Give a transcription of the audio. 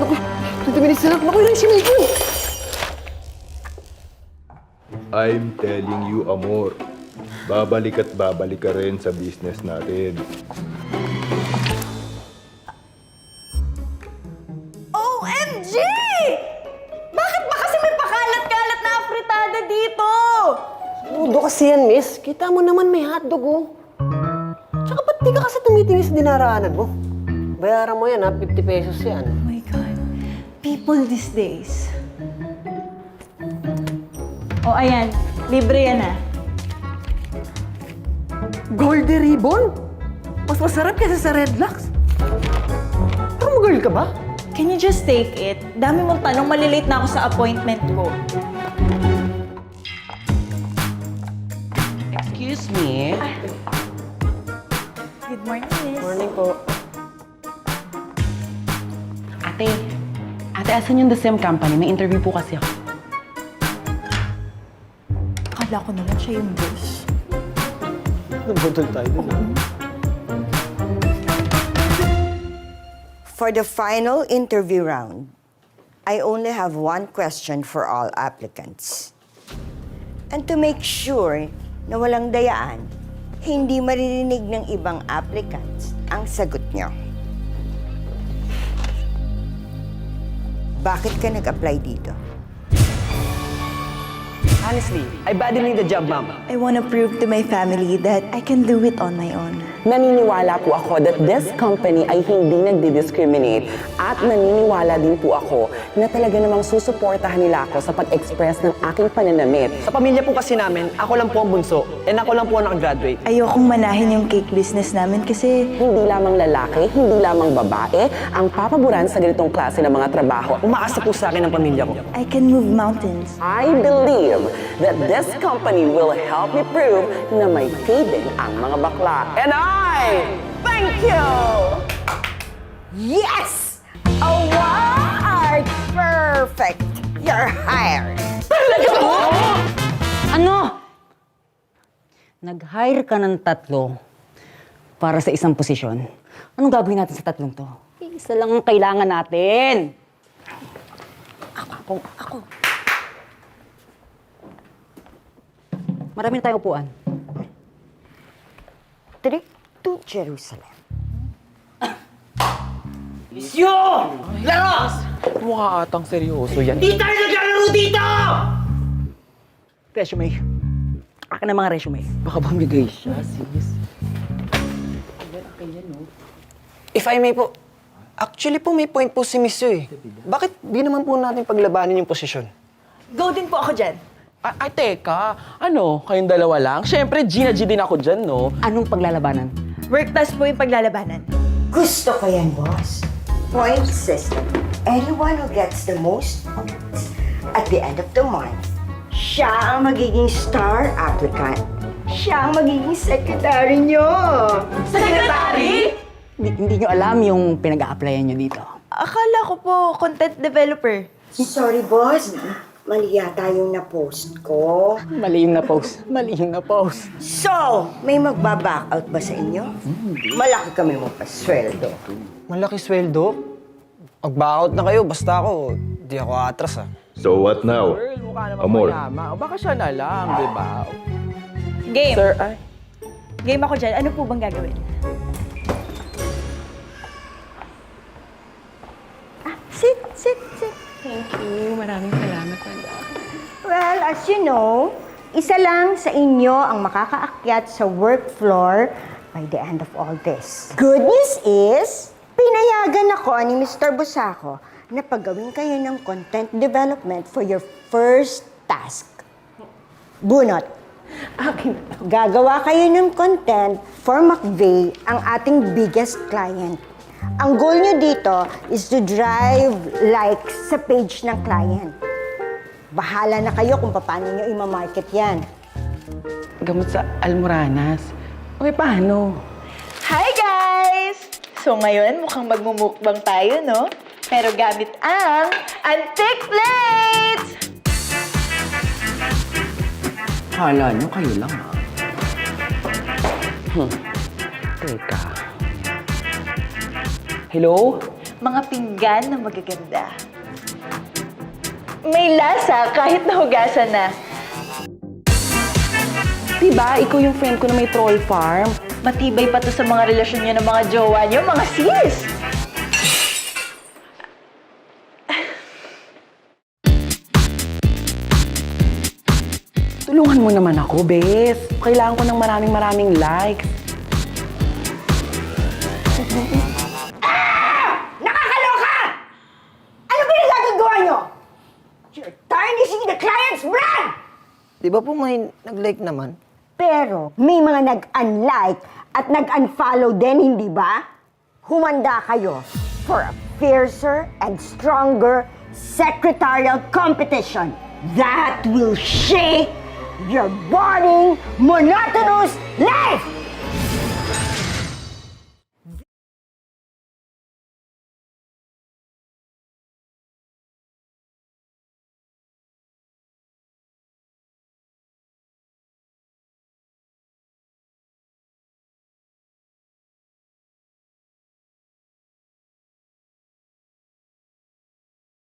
Naku, 20 minutes na lang. Naku, yung resume ko. I'm telling you, Amor. Babalik at babalik ka rin sa business natin. OMG! Bakit ba kasi may pakalat-kalat na afritada dito? Mudo kasi yan, miss. Kita mo naman may hotdog, oh. Tsaka ba't di ka kasi tumitingin sa dinaraanan mo? Bayaran mo yan, ha? 50 pesos yan. Oh my God. People these days. Oh, ayan. Libre yan, ah. Goldie Ribbon? Mas masarap kasi sa Red Locks. Parang girl ka ba? Can you just take it? Dami mong tanong, malilate na ako sa appointment ko. Excuse me. Good morning, miss. Morning po. Ate, asan yung The Same Company? May interview po kasi ako. Akala ko naman siya yung boss. Nabudol tayo dun, ha? For the final interview round, I only have one question for all applicants. And to make sure na walang dayaan, hindi maririnig ng ibang applicants ang sagot nyo. Bakit ka nag-apply dito? Honestly, I badly need the job, ma'am. I want to prove to my family that I can do it on my own. Naniniwala po ako that this company ay hindi nagdi-discriminate at naniniwala din po ako na talaga namang susuportahan nila ako sa pag-express ng aking pananamit. Sa pamilya po kasi namin, ako lang po ang bunso. And ako lang po ang nakagraduate. Ayokong manahin yung cake business namin kasi Hindi lamang lalaki, hindi lamang babae ang papaboran sa ganitong klase ng mga trabaho. Umaasa po sa akin ang pamilya ko. I can move mountains. I believe that this company will help me prove na may feeding ang mga bakla. And I thank you! Yes! Award! Perfect! You're hired! Ano? Nag-hire ka ng 3 para sa isang posisyon. Anong gagawin natin sa 3 to? Isa lang ang kailangan natin. Ako. Marami na tayong upuan. Trip to Jerusalem. Mukha atang seryoso yan. Resume. Akin ang mga resume. Baka bumigay siya, sis. If I may po, actually po may point po si Miss Yu, eh. Bakit di naman po natin paglabanin yung posisyon? Go din po ako dyan. Ay, teka. Ano? Kayong dalawa lang? Siyempre, G na G din ako dyan, no? Anong paglalabanan? Work task po yung paglalabanan. Gusto ko yan, boss. Point system. Anyone who gets the most points at the end of the month, siya ang magiging star applicant. Siya ang magiging secretary nyo. Secretary? Hindi nyo alam yung pinag-a-applyan nyo dito. Akala ko po content developer. Sorry, boss. Mali yata yung na-post ko. Mali yung na-post. Mali yung na-post. So, may magbaback out ba sa inyo? Malaki kami mo pa sweldo. Malaki sweldo? Mag-back na kayo, basta ako. Di ako atras, ah. So what now? Girl, mukha naman Amor. mayaman. O baka siya na lang, di ba? Game. Sir, ay. Game ako dyan. Ano po bang gagawin? Sit. Thank you. Maraming salamat, madam. Well, as you know, isa lang sa inyo ang makakaakyat sa work floor by the end of all this. Good news is, pinayagan ako ni Mr. Busaco na paggawin kayo ng content development for your first task. Bunot. Gagawa kayo ng content for McVay, ang ating biggest client. Ang goal nyo dito is to drive likes sa page ng client. Bahala na kayo kung paano nyo i-market yan. Gamot sa Almoranas. Okay, paano? Hi guys! So ngayon mukhang magmumukbang tayo, no? Pero gamit ang antique plates! Hala nyo, kayo lang, ha? Teka. Hello? mga pinggan na magaganda. May lasa kahit nahugasan na. Diba, ikaw yung friend ko na may troll farm? Matibay pa to sa mga relasyon niyo ng mga jowa niyo, mga sis! Tulungan mo naman ako, Bes. Kailangan ko ng maraming likes. Nakakaloka! Ano ba yung nagagawa nyo? You're tarnishing the client's brand! Di ba po may nag-like naman? Pero may mga nag-unlike at nag-unfollow din, hindi ba? Humanda kayo for a fiercer and stronger secretarial competition that will shake your boring, monotonous life!